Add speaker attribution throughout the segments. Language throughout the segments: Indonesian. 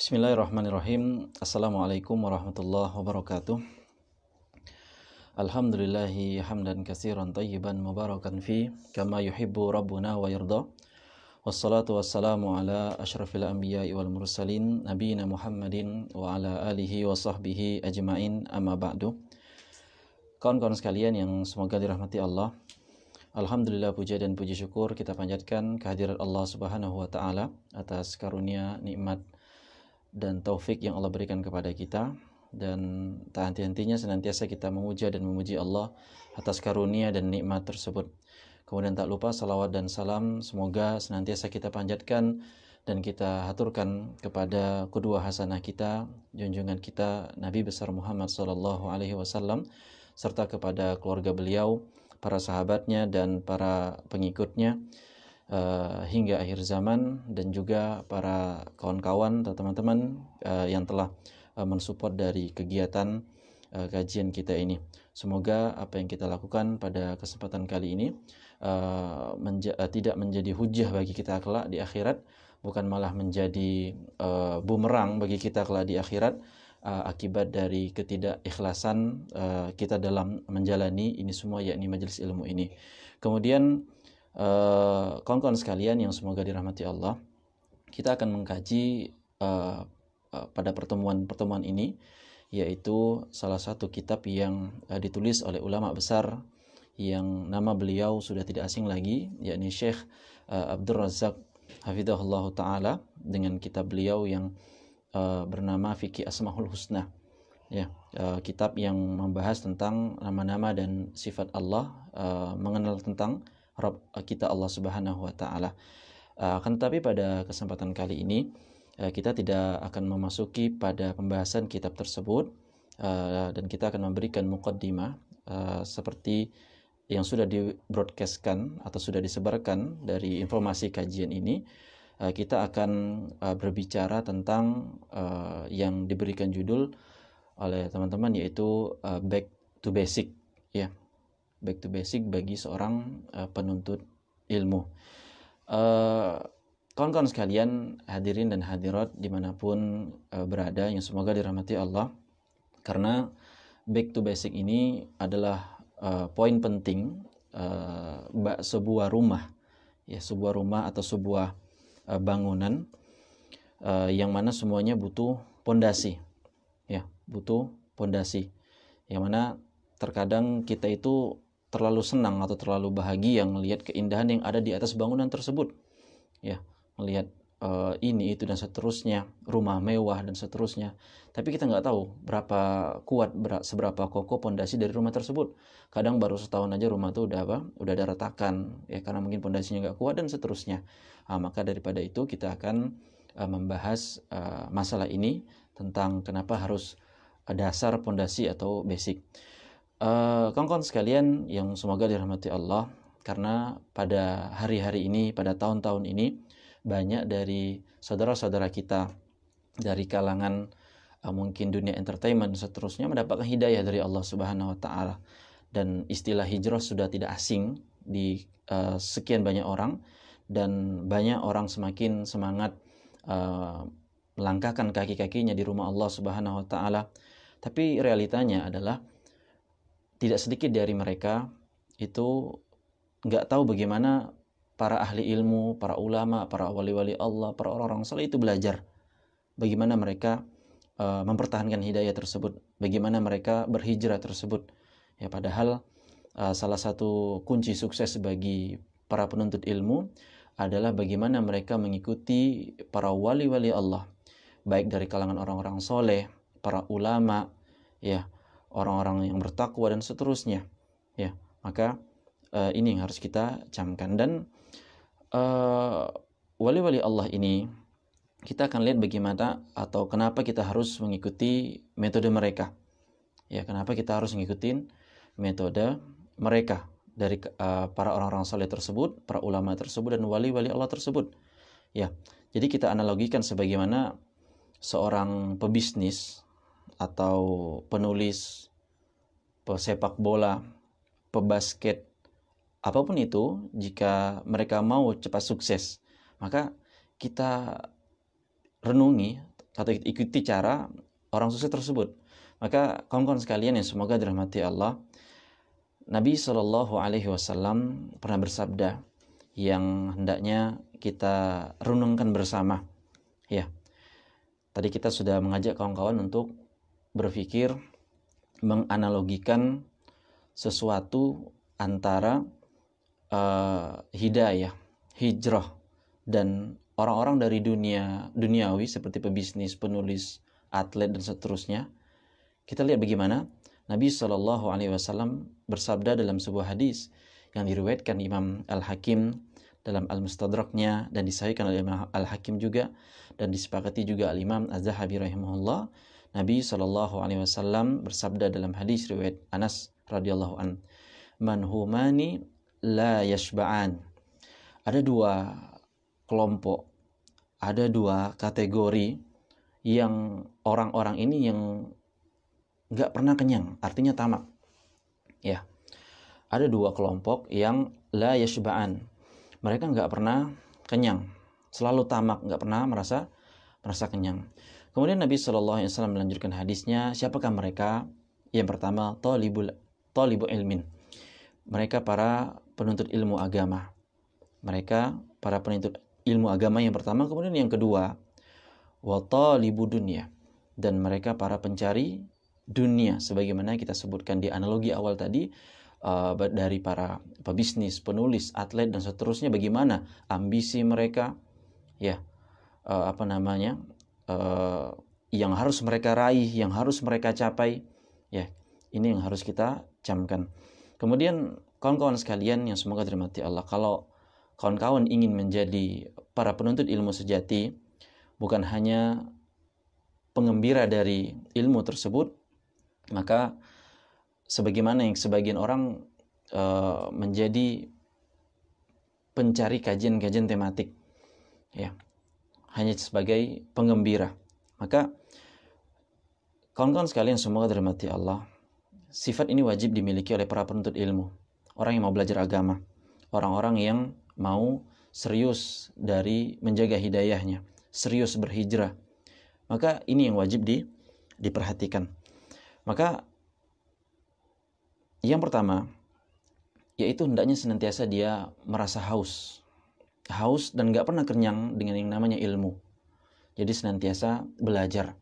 Speaker 1: Bismillahirrahmanirrahim. Assalamualaikum warahmatullahi wabarakatuh. Alhamdulillahi hamdan katsiran tayyiban mubarakan fi kama yuhibbu rabbuna wa yarda. Wassalatu wassalamu ala asyrafil anbiya'i wal mursalin nabiyina Muhammadin wa ala alihi wa sahbihi ajma'in, amma ba'du. Kawan-kawan sekalian yang semoga dirahmati Allah, alhamdulillah, puja dan puji syukur kita panjatkan kehadirat Allah Subhanahu wa taala atas karunia, nikmat dan taufik yang Allah berikan kepada kita, dan tak henti-hentinya senantiasa kita memuja dan memuji Allah atas karunia dan nikmat tersebut. Kemudian tak lupa salawat dan salam semoga senantiasa kita panjatkan dan kita haturkan kepada qudwah hasanah kita, junjungan kita Nabi besar Muhammad SAW, serta kepada keluarga beliau, para sahabatnya dan para pengikutnya hingga akhir zaman, dan juga para kawan-kawan atau teman-teman yang telah mensupport dari kegiatan kajian kita ini. Semoga apa yang kita lakukan pada kesempatan kali ini tidak menjadi hujah bagi kita kelak di akhirat, bukan malah menjadi bumerang bagi kita kelak di akhirat akibat dari ketidakikhlasan kita dalam menjalani ini semua, yakni majelis ilmu ini. Kemudian kawan-kawan sekalian yang semoga dirahmati Allah, kita akan mengkaji pada pertemuan ini, yaitu salah satu kitab yang ditulis oleh ulama besar yang nama beliau sudah tidak asing lagi, yakni Syekh Abdul Razak hafizahullah ta'ala, dengan kitab beliau yang bernama Fiqih Asmaul Husna, ya, kitab yang membahas tentang nama-nama dan sifat Allah, mengenal tentang Rabb kita Allah Subhanahu wa taala. Akan tetapi pada kesempatan kali ini kita tidak akan memasuki pada pembahasan kitab tersebut, dan kita akan memberikan muqaddimah seperti yang sudah di-broadcastkan atau sudah disebarkan dari informasi kajian ini. Kita akan berbicara tentang yang diberikan judul oleh teman-teman, yaitu Back to Basic, ya. Back to basic bagi seorang penuntut ilmu. Kawan-kawan sekalian, hadirin dan hadirat dimanapun berada yang semoga dirahmati Allah, karena back to basic ini adalah poin penting sebuah rumah, ya, sebuah rumah atau sebuah bangunan yang mana semuanya butuh pondasi, ya, butuh pondasi. Yang mana terkadang kita itu terlalu senang atau terlalu bahagia melihat keindahan yang ada di atas bangunan tersebut, ya, melihat ini itu dan seterusnya, rumah mewah dan seterusnya, tapi kita nggak tahu berapa kuat, seberapa kokoh pondasi dari rumah tersebut. Kadang baru setahun aja rumah itu udah ada retakan, ya, karena mungkin pondasinya nggak kuat dan seterusnya. Maka daripada itu kita akan membahas masalah ini, tentang kenapa harus dasar pondasi atau basic. Kawan-kawan sekalian yang semoga dirahmati Allah, karena pada hari-hari ini, pada tahun-tahun ini, banyak dari saudara-saudara kita dari kalangan mungkin dunia entertainment seterusnya mendapatkan hidayah dari Allah Subhanahu wa taala, dan istilah hijrah sudah tidak asing di sekian banyak orang, dan banyak orang semakin semangat melangkahkan kaki-kakinya di rumah Allah Subhanahu wa taala. Tapi realitanya adalah tidak sedikit dari mereka itu nggak tahu bagaimana para ahli ilmu, para ulama, para wali-wali Allah, para orang-orang saleh itu belajar bagaimana mereka mempertahankan hidayah tersebut, bagaimana mereka berhijrah tersebut. Ya, padahal salah satu kunci sukses bagi para penuntut ilmu adalah bagaimana mereka mengikuti para wali-wali Allah, baik dari kalangan orang-orang soleh, para ulama, ya, orang-orang yang bertakwa dan seterusnya, ya. Maka ini yang harus kita camkan. Dan wali-wali Allah ini kita akan lihat bagaimana atau kenapa kita harus mengikuti metode mereka, ya, kenapa kita harus mengikuti metode mereka dari para orang-orang saleh tersebut, para ulama tersebut, dan wali-wali Allah tersebut, ya. Jadi kita analogikan sebagaimana seorang pebisnis atau penulis, pesepak bola, pebasket, apapun itu, jika mereka mau cepat sukses, maka kita renungi atau ikuti cara orang sukses tersebut. Maka kawan-kawan sekalian yang semoga dirahmati Allah, Nabi Shallallahu Alaihi Wasallam pernah bersabda yang hendaknya kita renungkan bersama. Ya, tadi kita sudah mengajak kawan-kawan untuk berpikir, menganalogikan sesuatu antara hidayah, hijrah, dan orang-orang dari duniawi seperti pebisnis, penulis, atlet, dan seterusnya. Kita lihat bagaimana Nabi Shallallahu Alaihi Wasallam bersabda dalam sebuah hadis yang diriwayatkan Imam Al-Hakim dalam Al-Mustadraknya dan disahihkan oleh Imam Al-Hakim juga, dan disepakati juga Al-Imam Az-Zahabi rahimahullah. Nabi Shallallahu Alaihi Wasallam bersabda dalam hadis riwayat Anas radhiyallahu an, man humani la yashba'an. Ada dua kelompok, ada dua kategori yang orang-orang ini yang nggak pernah kenyang, artinya tamak. Ya, ada dua kelompok yang la yashba'an. Mereka nggak pernah kenyang, selalu tamak, nggak pernah merasa kenyang. Kemudian Nabi Shallallahu Alaihi Wasallam melanjutkan hadisnya, siapakah mereka? Yang pertama, talibu ilmin. Mereka para penuntut ilmu agama. Mereka para penuntut ilmu agama yang pertama. Kemudian yang kedua, wa talibu dunya. Dan mereka para pencari dunia. Sebagaimana kita sebutkan di analogi awal tadi, dari para pebisnis, penulis, atlet, dan seterusnya. Bagaimana ambisi mereka, ya, yang harus mereka raih, yang harus mereka capai. Ya, ini yang harus kita camkan. Kemudian kawan-kawan sekalian yang semoga dirahmati Allah, kalau kawan-kawan ingin menjadi para penuntut ilmu sejati, bukan hanya pengembira dari ilmu tersebut, maka sebagaimana yang sebagian orang menjadi pencari kajian-kajian tematik, ya, hanya sebagai pengembira. Maka kawan-kawan sekalian semoga dirahmati Allah, sifat ini wajib dimiliki oleh para penuntut ilmu, orang yang mau belajar agama, orang-orang yang mau serius dari menjaga hidayahnya, serius berhijrah. Maka ini yang wajib diperhatikan. Maka yang pertama, yaitu hendaknya senantiasa dia merasa haus dan gak pernah kenyang dengan yang namanya ilmu. Jadi senantiasa belajar.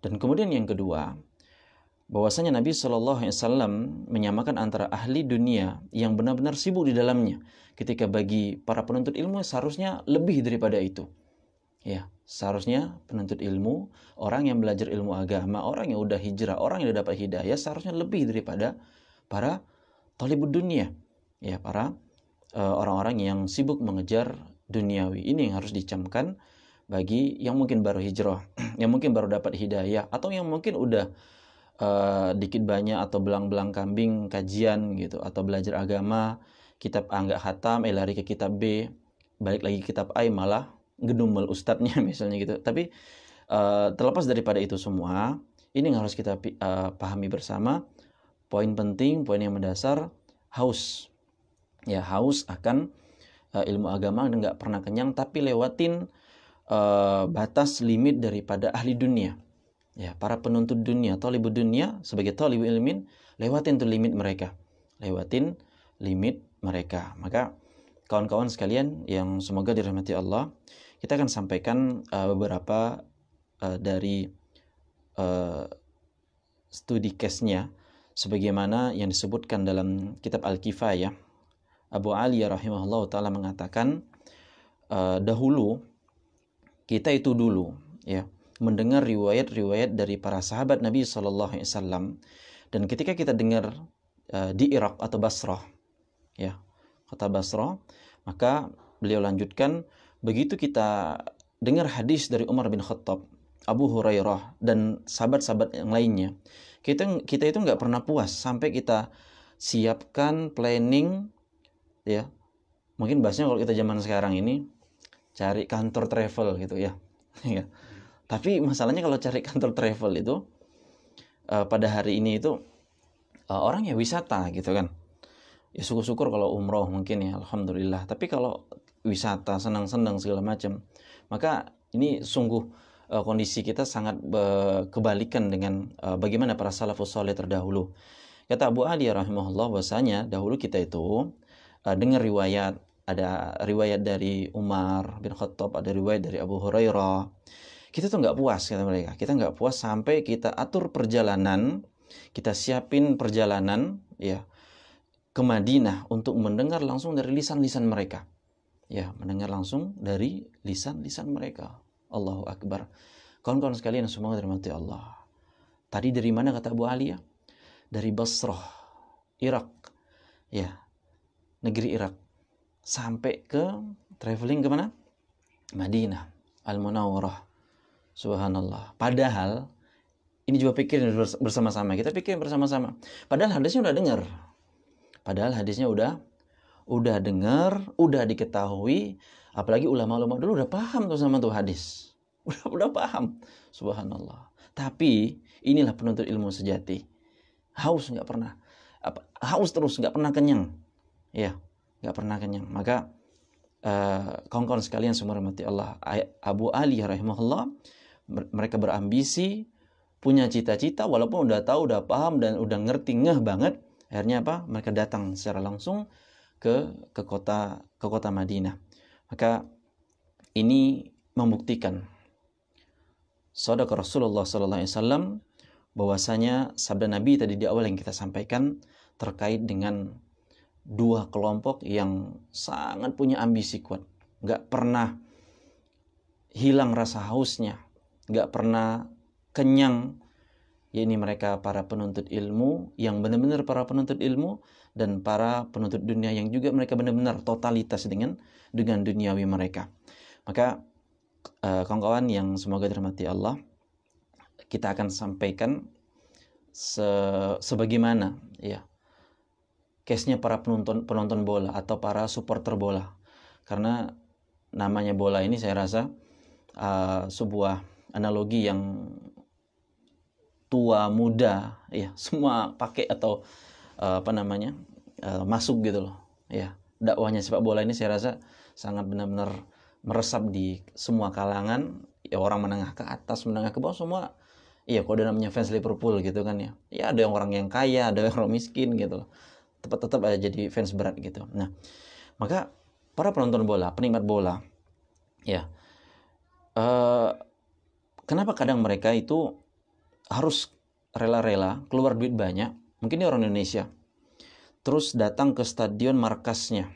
Speaker 1: Dan kemudian yang kedua, bahwasanya Nabi Shallallahu Alaihi Wasallam menyamakan antara ahli dunia yang benar-benar sibuk di dalamnya, ketika bagi para penuntut ilmu seharusnya lebih daripada itu. Ya, seharusnya penuntut ilmu, orang yang belajar ilmu agama, orang yang udah hijrah, orang yang udah dapat hidayah, seharusnya lebih daripada para talibud dunia, ya, para orang-orang yang sibuk mengejar duniawi. Ini yang harus dicamkan bagi yang mungkin baru hijrah, yang mungkin baru dapat hidayah, atau yang mungkin udah dikit banyak atau belang-belang kambing kajian gitu, atau belajar agama, kitab A nggak khatam, lari ke kitab B, balik lagi kitab A malah ngedumel ustadznya misalnya gitu. Tapi terlepas daripada itu semua, ini yang harus kita pahami bersama. Poin penting, poin yang mendasar, haus. Ya, haus akan ilmu agama dan nggak pernah kenyang, tapi lewatin batas limit daripada ahli dunia. Ya, para penuntut dunia, talibud dunia, sebagai talibul ilmin, lewatin tuh limit mereka. Maka kawan-kawan sekalian yang semoga dirahmati Allah, kita akan sampaikan beberapa dari studi case-nya, sebagaimana yang disebutkan dalam kitab Al-Kifayah. Abu Ali rahimahullah ta'ala mengatakan, dahulu kita itu dulu, ya, mendengar riwayat-riwayat dari para sahabat Nabi SAW, dan ketika kita dengar di Irak atau Basrah, ya, kota Basrah, maka beliau lanjutkan, begitu kita dengar hadis dari Umar bin Khattab, Abu Hurairah, dan sahabat-sahabat yang lainnya, kita itu nggak pernah puas sampai kita siapkan planning, ya, mungkin bahasnya kalau kita zaman sekarang ini cari kantor travel gitu ya. Ya. Tapi masalahnya kalau cari kantor travel itu pada hari ini itu orang ya wisata gitu kan. Ya syukur-syukur kalau umroh mungkin ya, alhamdulillah. Tapi kalau wisata senang-senang segala macam, maka Ini sungguh kondisi kita sangat kebalikan dengan bagaimana para salafus saleh terdahulu. Kata Abu Ali rahimahullah bahwasanya dahulu kita itu dengar riwayat, ada riwayat dari Umar bin Khattab, ada riwayat dari Abu Hurairah. Kita tuh nggak puas, kata mereka. Kita nggak puas sampai kita atur perjalanan, kita siapin perjalanan ya ke Madinah untuk mendengar langsung dari lisan-lisan mereka. Ya, mendengar langsung dari lisan-lisan mereka. Allahu Akbar. Kawan-kawan sekalian semua dirahmati Allah. Tadi dari mana kata Abu Ali ya? Dari Basrah, Irak. Ya, negeri Irak. Sampai ke traveling kemana? Madinah, Al-Munawwarah. Subhanallah. Padahal ini juga pikirin bersama-sama. Kita pikirin bersama-sama. Padahal hadisnya udah dengar. Padahal hadisnya udah dengar, udah diketahui. Apalagi ulama-ulama dulu udah paham tuh sama tuh hadis. Udah paham. Subhanallah. Tapi inilah penuntut ilmu sejati. Haus nggak pernah. Haus terus, nggak pernah kenyang. Ya, nggak pernah kenyang. Maka kawan-kawan sekalian semua rahmati Allah, Abu Ali rahimahullah, mereka berambisi, punya cita-cita, walaupun udah tahu, udah paham, dan udah ngerti ngeh banget. Akhirnya apa? Mereka datang secara langsung ke kota Madinah. Maka ini membuktikan shadaqa Rasulullah sallallahu alaihi wasallam bahwasanya sabda Nabi tadi di awal yang kita sampaikan terkait dengan dua kelompok yang sangat punya ambisi kuat, nggak pernah hilang rasa hausnya, nggak pernah kenyang. Ini mereka para penuntut ilmu yang benar-benar para penuntut ilmu, dan para penuntut dunia yang juga mereka benar-benar totalitas dengan duniawi mereka. Maka kawan-kawan yang semoga dirahmati Allah, kita akan sampaikan sebagaimana ya case-nya para penonton bola atau para supporter bola. Karena namanya bola ini saya rasa sebuah analogi yang tua muda ya semua pakai atau masuk gitu loh ya. Dakwahnya sepak bola ini saya rasa sangat benar-benar meresap di semua kalangan ya, orang menengah ke atas, menengah ke bawah semua. Iya, kalau ada namanya fans Liverpool gitu kan ya. Ya ada orang yang kaya, ada orang miskin gitu loh. Tetap aja jadi fans berat gitu. Nah, maka para penonton bola, penikmat bola ya, kenapa kadang mereka itu harus rela-rela keluar duit banyak, mungkin dia orang Indonesia, terus datang ke stadion markasnya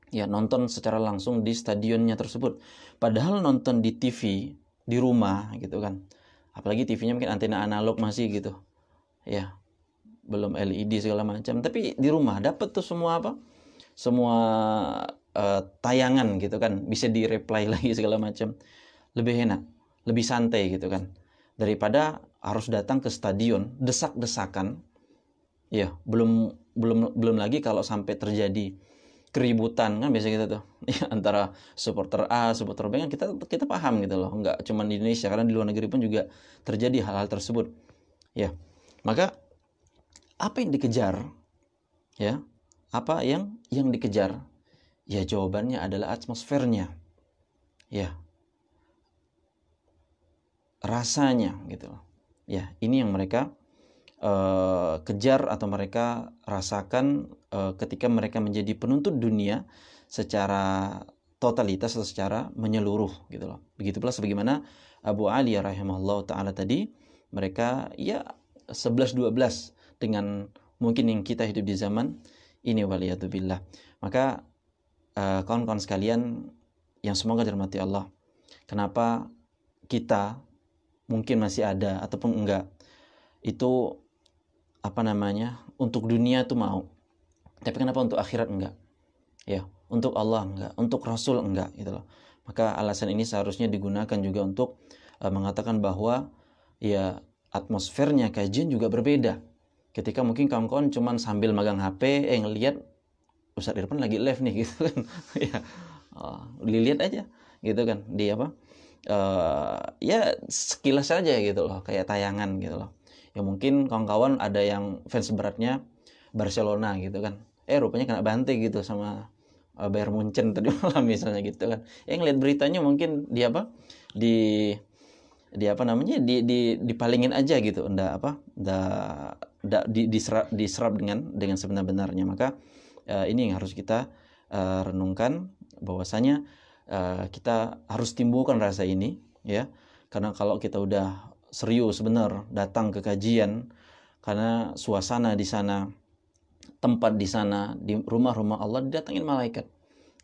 Speaker 1: ya, nonton secara langsung di stadionnya tersebut, padahal nonton di TV di rumah gitu kan, apalagi TV-nya mungkin antena analog masih gitu ya, belum LED segala macam, tapi di rumah dapat tuh semua tayangan gitu kan, bisa di replay lagi segala macam, lebih enak, lebih santai gitu kan, daripada harus datang ke stadion desak-desakan ya. Belum lagi kalau sampai terjadi keributan kan biasa gitu tuh ya, antara supporter A, supporter B kan kita paham gitu loh, nggak cuma di Indonesia, karena di luar negeri pun juga terjadi hal-hal tersebut ya. Maka apa yang dikejar ya, apa yang dikejar ya, jawabannya adalah atmosfernya ya, rasanya gitu loh ya. Ini yang mereka kejar atau mereka rasakan ketika mereka menjadi penuntut dunia secara totalitas atau secara menyeluruh gitu loh. Begitu pula sebagaimana Abu Ali rahimahullah ta'ala tadi, mereka ya 11-12 dengan mungkin yang kita hidup di zaman ini, waliyatubillah. Maka kawan-kawan sekalian yang semoga dirahmati Allah, kenapa kita mungkin masih ada ataupun enggak itu untuk dunia tuh mau, tapi kenapa untuk akhirat enggak ya, untuk Allah enggak, untuk Rasul enggak gitu loh. Maka alasan ini seharusnya digunakan juga untuk mengatakan bahwa ya atmosfernya kajian juga berbeda. Ketika mungkin kawan-kawan cuman sambil magang HP ngelihat Ustaz Irfan lagi live nih gitu kan ya, dilihat aja gitu kan di ya sekilas aja gitu loh, kayak tayangan gitu loh. Ya mungkin kawan-kawan ada yang fans beratnya Barcelona gitu kan, rupanya kena bantai gitu sama Bayern Munchen tadi malam misalnya gitu kan. Yang lihat beritanya mungkin di apa? Di apa namanya? Dipalingin aja gitu. Diserap dengan sebenar-benarnya. Maka ini yang harus kita renungkan, bahwasanya kita harus timbulkan rasa ini, ya. Karena kalau kita udah serius benar datang ke kajian, karena suasana di sana, tempat di sana, di rumah-rumah Allah didatangin malaikat.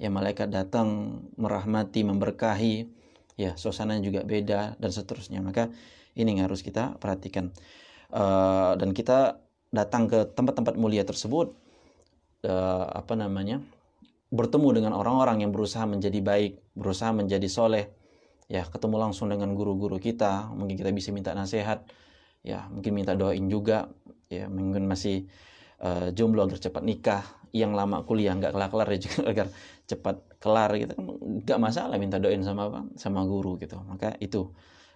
Speaker 1: Ya, malaikat datang merahmati, memberkahi, ya, suasananya juga beda dan seterusnya. Maka ini yang harus kita perhatikan. Dan kita datang ke tempat-tempat mulia tersebut, bertemu dengan orang-orang yang berusaha menjadi baik, berusaha menjadi soleh, ya, ketemu langsung dengan guru-guru kita, mungkin kita bisa minta nasihat, ya, mungkin minta doain juga, ya, mungkin masih jomblo agar cepat nikah, yang lama kuliah nggak kelar-kelar ya juga agar cepat kelar gitu, nggak masalah minta doain sama guru gitu. Maka itu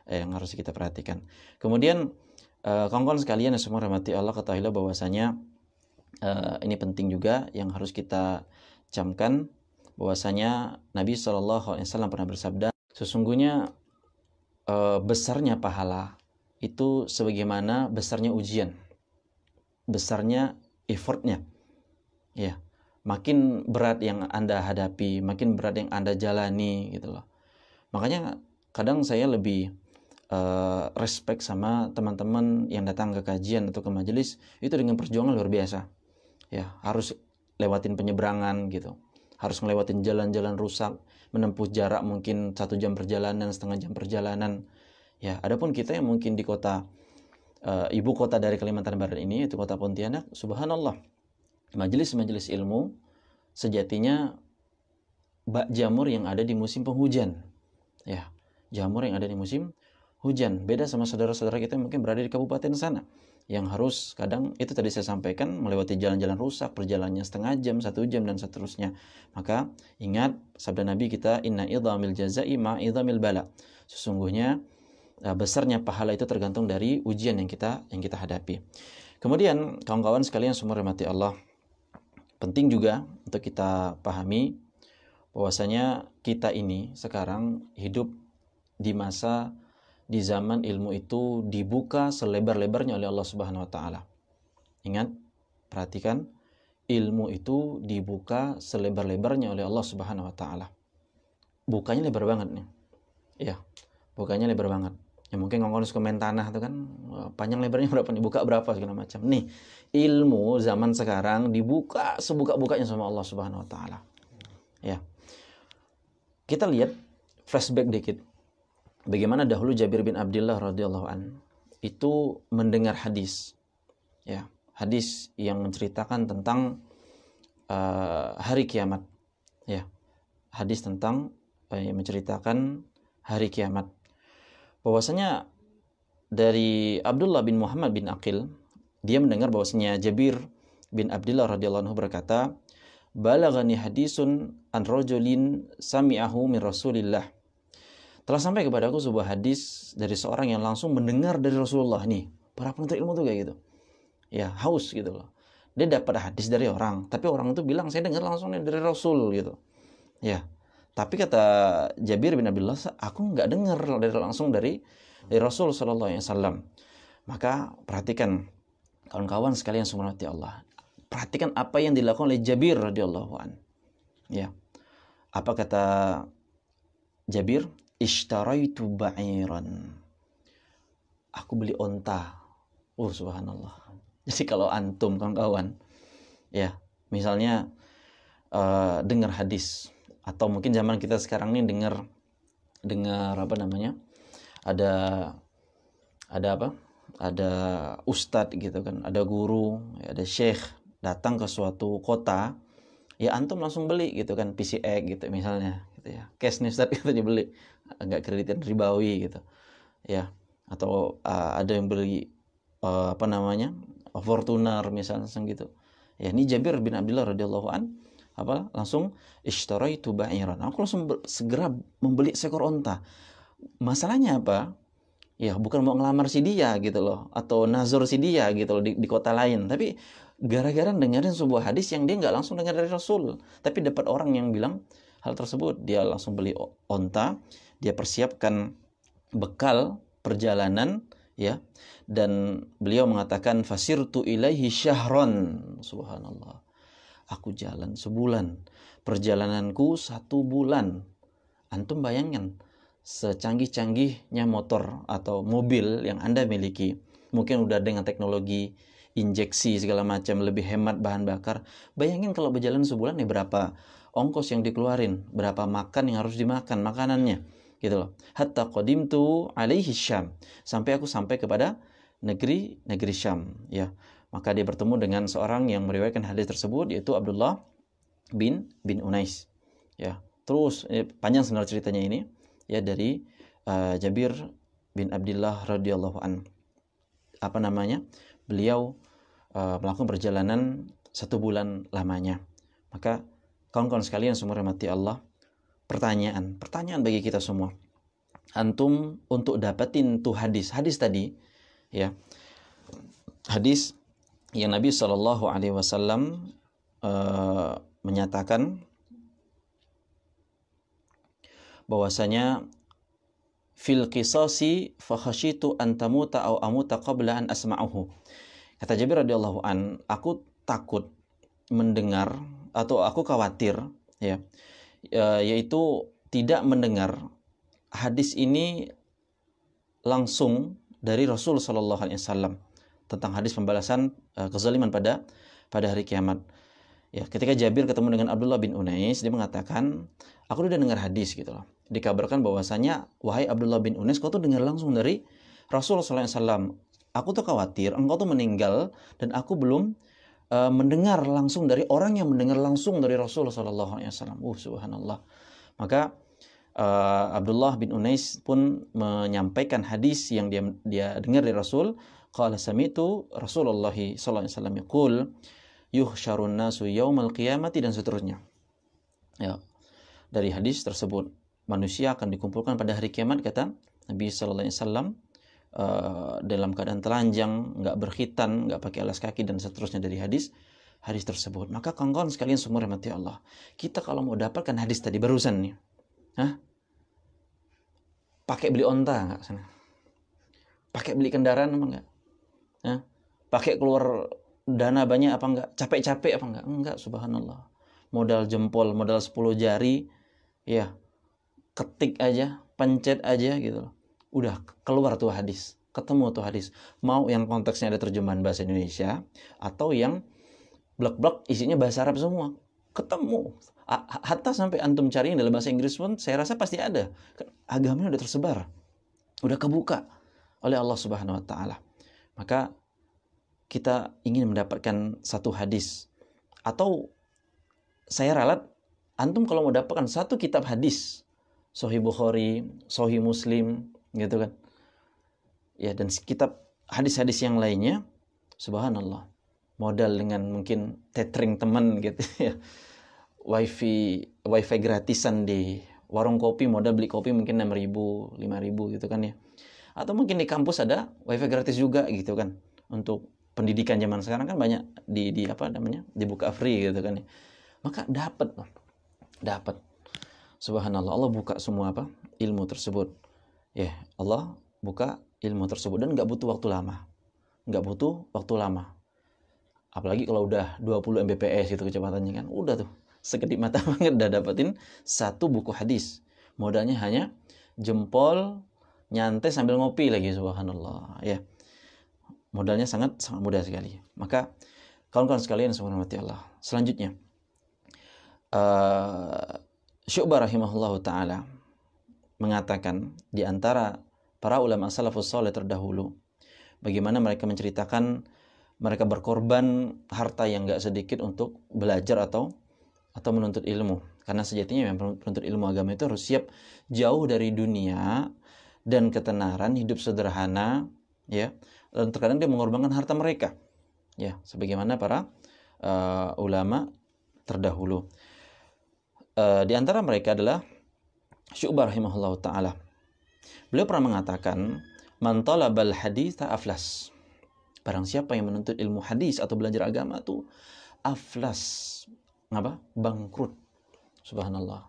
Speaker 1: yang harus kita perhatikan. Kemudian kawan-kawan sekalian yang semua rahmati Allah, ketahuilah bahwasanya ini penting juga yang harus kita camkan, bahwasanya Nabi SAW pernah bersabda, sesungguhnya besarnya pahala itu sebagaimana besarnya ujian, besarnya effortnya, ya. Makin berat yang Anda hadapi, makin berat yang Anda jalani gitu loh. Makanya kadang saya lebih respect sama teman-teman yang datang ke kajian atau ke majelis itu dengan perjuangan luar biasa, ya. Harus lewatin penyeberangan gitu, harus ngelewatin jalan-jalan rusak, menempuh jarak mungkin 1 jam perjalanan, setengah jam perjalanan, ya. Adapun kita yang mungkin di kota ibu kota dari Kalimantan Barat ini, itu kota Pontianak, subhanallah, majelis-majelis ilmu sejatinya bak jamur yang ada di musim penghujan, ya, jamur yang ada di musim hujan. Beda sama saudara-saudara kita yang mungkin berada di kabupaten sana, yang harus kadang itu tadi saya sampaikan melewati jalan-jalan rusak, perjalanannya setengah jam, 1 jam dan seterusnya. Maka ingat sabda Nabi kita, inna idhamil jazai ma idhamil bala. Sesungguhnya besarnya pahala itu tergantung dari ujian yang kita hadapi. Kemudian kawan-kawan sekalian semua rahmati Allah, penting juga untuk kita pahami bahwasanya kita ini sekarang hidup di masa, di zaman ilmu itu dibuka selebar-lebarnya oleh Allah Subhanahu wa taala. Ingat, perhatikan, ilmu itu dibuka selebar-lebarnya oleh Allah Subhanahu wa taala. Bukanya lebar banget nih. Ya, bukanya lebar banget. Ya mungkin ngomong suka main tanah itu kan, panjang lebarnya berapa nih, buka berapa segala macam. Nih, ilmu zaman sekarang dibuka sebuka-bukanya sama Allah Subhanahu wa taala. Ya. Kita lihat flashback dikit. Bagaimana dahulu Jabir bin Abdullah radhiyallahu an itu mendengar hadis, ya, hadis yang menceritakan tentang hari kiamat, ya, hadis tentang menceritakan hari kiamat. Bahwasanya dari Abdullah bin Muhammad bin Aqil, dia mendengar bahwasanya Jabir bin Abdullah radhiyallahu anhu berkata, "Balaghani hadisun an rajulin sami'ahu min Rasulillah." Telah sampai kepadaku sebuah hadis dari seorang yang langsung mendengar dari Rasulullah. Nih, para penuntut ilmu tuh kayak gitu. Ya, haus gitu loh. Dia dapat hadis dari orang, tapi orang itu bilang, "Saya dengar langsung dari Rasul," gitu. Ya. Tapi kata Jabir bin Abdullah, aku nggak dengar langsung dari Rasul sallallahu alaihi wasallam. Maka perhatikan kawan-kawan sekalian subhanahu Allah. Perhatikan apa yang dilakukan oleh Jabir radhiyallahu an. Ya. Apa kata Jabir? Ishtaraitu ba'iran. Aku beli onta. Subhanallah. Jadi kalau antum kawan-kawan, ya, misalnya dengar hadis, atau mungkin zaman kita sekarang nih dengar apa namanya? Ada apa? Ada ustadz gitu kan, ada guru, ada syekh datang ke suatu kota, ya antum langsung beli gitu kan, PCX gitu misalnya, gitu ya. Cash nih ustadz gitu dibeli, agak kreditan ribawi gitu, ya. Atau ada yang beli apa namanya? Fortuner misalnya gitu. Ya, ini Jabir bin Abdullah radhiyallahu an langsung ishtaraitu ba'iran. Aku langsung segera membeli seekor onta. Masalahnya apa? Ya bukan mau ngelamar si dia gitu loh, atau nazar si dia gitu loh di kota lain, tapi gara-gara dengerin sebuah hadis yang dia nggak langsung dengar dari Rasul, tapi dapat orang yang bilang hal tersebut. Dia langsung beli onta, dia persiapkan bekal perjalanan, ya, dan beliau mengatakan fasirtu ilaihi syahron, subhanallah, aku jalan sebulan, perjalananku 1 bulan. Antum bayangkan secanggih-canggihnya motor atau mobil yang Anda miliki, mungkin udah dengan teknologi injeksi segala macam, lebih hemat bahan bakar. Bayangin kalau berjalan sebulan nih, berapa ongkos yang dikeluarin, berapa makan yang harus dimakan makanannya, gitu loh. Hatta qadimtu alaihi Syam, sampai aku sampai kepada negeri Syam, ya. Maka dia bertemu dengan seorang yang meriwayatkan hadis tersebut, yaitu Abdullah bin Unais, ya. Terus panjang sebenarnya ceritanya ini, ya, dari Jabir bin Abdullah radhiyallahu an. Apa namanya? Beliau melakukan perjalanan 1 bulan lamanya. Maka kawan-kawan sekalian semua rahmati Allah, pertanyaan bagi kita semua. Antum untuk dapetin tuh hadis tadi, ya. Hadis yang Nabi Shallallahu alaihi wasallam menyatakan bahwasanya fil qisasi fa khasyitu an tamuta aw amuta qabla an asma'uhu. Kata Jabir radhiyallahu an, aku takut mendengar atau aku khawatir, ya, yaitu tidak mendengar hadis ini langsung dari Rasul sallallahu alaihi wasallam tentang hadis pembalasan kezaliman pada hari kiamat. Ya, ketika Jabir ketemu dengan Abdullah bin Unais, dia mengatakan, aku udah dengar hadis, gitu loh. Dikabarkan bahwasanya, wahai Abdullah bin Unais, kau tuh dengar langsung dari Rasul sallallahu alaihi wasallam. Aku tuh khawatir engkau tuh meninggal dan aku belum mendengar langsung dari orang yang mendengar langsung dari Rasul sallallahu alaihi wasallam. Subhanallah. Maka Abdullah bin Unais pun menyampaikan hadis yang dia dengar dari Rasul. Qala sami'tu Rasulullah sallallahu alaihi wasallam yaqul yuhsyarun nasu yaumal qiyamati, dan seterusnya. Ya. Dari hadis tersebut, manusia akan dikumpulkan pada hari kiamat, kata Nabi sallallahu alaihi wasallam, dalam keadaan telanjang, nggak berkhitan, nggak pakai alas kaki, dan seterusnya dari hadis tersebut. Maka kawan-kawan sekalian semua rahmati Allah, kita kalau mau dapatkan hadis tadi barusan nih, pakai beli onta nggak sana? Pakai beli kendaraan apa enggak? Pakai keluar dana banyak apa enggak? Capek-capek apa enggak? Enggak, subhanallah. Modal jempol, modal 10 jari, ya, ketik aja, pencet aja, gitu loh. Udah keluar tuh hadis, ketemu tuh hadis. Mau yang konteksnya ada terjemahan bahasa Indonesia atau yang blok-blok isinya bahasa Arab semua, ketemu. Hatta sampai antum cari dalam bahasa Inggris pun saya rasa pasti ada. Agamanya udah tersebar, udah kebuka oleh Allah Subhanahu wa taala. Maka kita ingin mendapatkan satu hadis, atau saya ralat antum kalau mau dapatkan satu kitab hadis, Sahih Bukhari, Sahih Muslim, gitu kan, ya, dan kitab hadis-hadis yang lainnya, subhanallah, modal dengan mungkin tethering teman, gitu ya, wifi gratisan di warung kopi, modal beli kopi mungkin 6.000, 5.000, gitu kan ya, atau mungkin di kampus ada wifi gratis juga, gitu kan. Untuk pendidikan zaman sekarang kan banyak di apa namanya, dibuka free, gitu kan ya. Maka dapat, subhanallah, Allah buka semua ilmu tersebut, ya, Allah buka ilmu tersebut, dan nggak butuh waktu lama, apalagi kalau udah 20 Mbps itu kecepatannya kan, udah tuh sekedip mata banget udah dapetin satu buku hadis, modalnya hanya jempol, nyantai sambil ngopi lagi, subhanallah, ya, modalnya sangat mudah sekali. Maka kawan-kawan sekalian subhanallah, Allah, selanjutnya Syu'bah rahimahullahu ta'ala mengatakan, di antara para ulama salafus saleh terdahulu, bagaimana mereka menceritakan mereka berkorban harta yang gak sedikit untuk belajar atau menuntut ilmu. Karena sejatinya memang menuntut ilmu agama itu harus siap jauh dari dunia dan ketenaran, hidup sederhana, ya, dan terkadang dia mengorbankan harta mereka, ya, sebagaimana para ulama terdahulu. Di antara mereka adalah Syu'bah rahimahullahu ta'ala. Beliau pernah mengatakan, man talabal haditha aflas. Barang siapa yang menuntut ilmu hadis atau belajar agama tuh aflas, bangkrut. Subhanallah.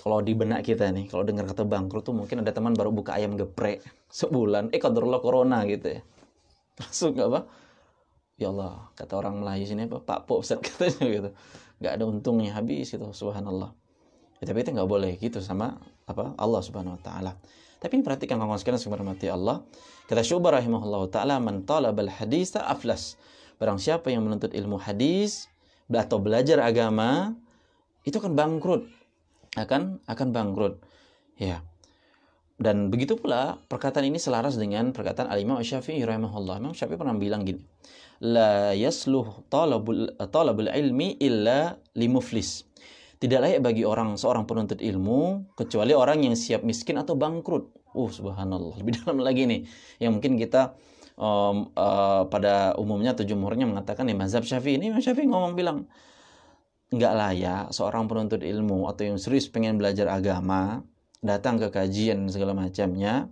Speaker 1: Kalau di benak kita nih, kalau dengar kata bangkrut tuh mungkin ada teman baru buka ayam geprek sebulan, qadarullah corona gitu ya. Langsung ya Allah, kata orang Melayu sini Pak Po Ustaz katanya gitu. Nggak ada untungnya, habis gitu, subhanallah. Ya, tapi kita nggak boleh gitu sama Allah Subhanahu wa taala. Tapi perhatikan kawan-kawan sekalian subhanahu Allah. Kata Syu'bah rahimahullah taala, man talabal haditsa aflas. Barang siapa yang menuntut ilmu hadis atau belajar agama, itu akan bangkrut. Akan bangkrut. Ya. Dan begitu pula perkataan ini selaras dengan perkataan Al-Imam Syafi'i rahimahullah. Imam Syafi'i pernah bilang gini, la yasluh talabul ilmi illa limuflis. Tidak layak bagi seorang penuntut ilmu kecuali orang yang siap miskin atau bangkrut. Subhanallah. Lebih dalam lagi nih, yang mungkin kita pada umumnya atau jumhurnya mengatakan ya mazhab Syafi'i ini, Imam Syafi'i bilang nggak layak seorang penuntut ilmu atau yang serius pengen belajar agama datang ke kajian segala macamnya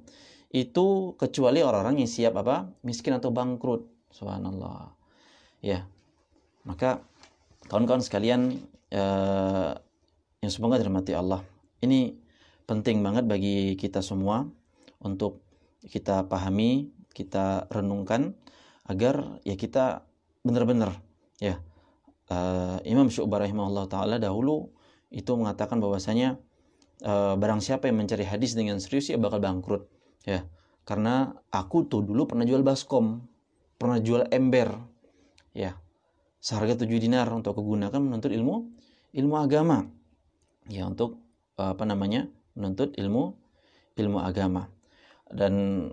Speaker 1: itu kecuali orang-orang yang siap miskin atau bangkrut. Subhanallah. Ya. Maka kawan-kawan sekalian yang semoga dirahmati Allah, ini penting banget bagi kita semua untuk kita pahami, kita renungkan agar ya kita benar-benar ya. Imam Syu'bah rahimahullah taala dahulu itu mengatakan bahwasanya barang siapa yang mencari hadis dengan serius ya bakal bangkrut ya. Karena aku tuh dulu pernah jual baskom, pernah jual ember ya, seharga 7 dinar untuk aku gunakan menuntut ilmu agama ya, untuk menuntut ilmu agama. Dan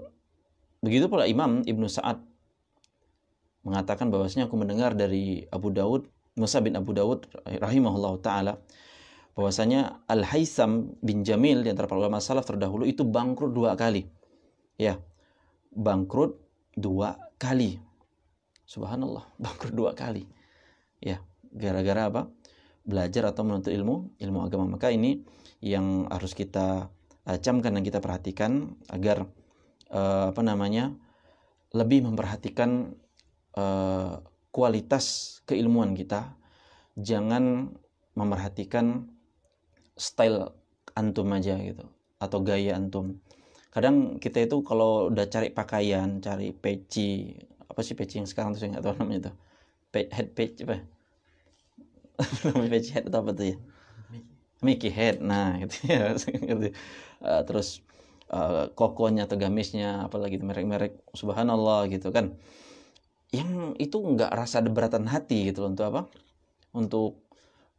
Speaker 1: begitu pula Imam Ibnu Sa'ad mengatakan bahwasanya aku mendengar dari Musa bin Abu Dawud rahimahullah taala bahwasanya Al-Haytham bin Jamil di antara para ulama salaf terdahulu itu bangkrut 2 kali. Ya, bangkrut 2 kali. Subhanallah, bangkrut 2 kali. Ya, gara-gara belajar atau menuntut ilmu agama. Maka ini yang harus kita camkan dan kita perhatikan agar lebih memperhatikan kualitas keilmuan kita. Jangan memerhatikan style antum aja gitu atau gaya antum. Kadang kita itu kalau udah cari pakaian, cari peci, apa sih peci yang sekarang tuh saya nggak tahu namanya tuh, head peci apa? Namanya peci head atau apa tuh ya? Mickey head. Nah, gitu ya. Terus kokonya atau gamisnya, apalagi merek-merek, subhanallah gitu kan. Yang itu nggak rasa ada beratan hati gitu loh, untuk untuk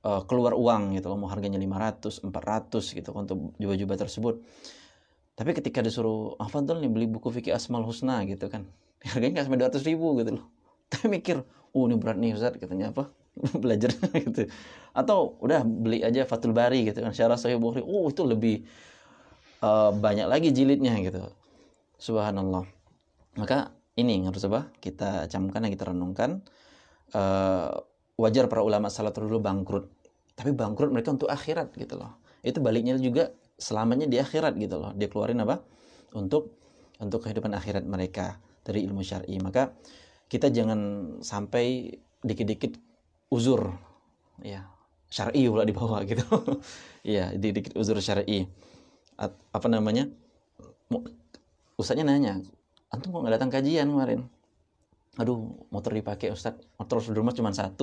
Speaker 1: keluar uang gitu loh, mau harganya 500, 400 gitu untuk jubah-jubah tersebut. Tapi ketika disuruh Fadl nih beli buku Fikih Asmaul Husna gitu kan, harganya nggak sampai 200.000 gitu loh. Tapi mikir, ini berat nih Ustaz, katanya belajar gitu. Atau udah beli aja Fathul Bari gitu kan, Syarah Sahih Bukhari, itu lebih banyak lagi jilidnya gitu. Subhanallah. Maka ini yang harus kita camkan dan kita renungkan. Wajar para ulama salaf dulu bangkrut, tapi bangkrut mereka untuk akhirat gitu loh. Itu baliknya juga selamanya di akhirat gitu loh. Dia keluarin untuk kehidupan akhirat mereka dari ilmu syar'i. Maka kita jangan sampai dikit-dikit uzur ya syar'i pula di bawah gitu. Ya, dikit-dikit uzur syar'i. Ustaznya nanya, antum kok nggak datang kajian kemarin? Aduh, motor dipakai Ustaz, motor di rumah cuma 1,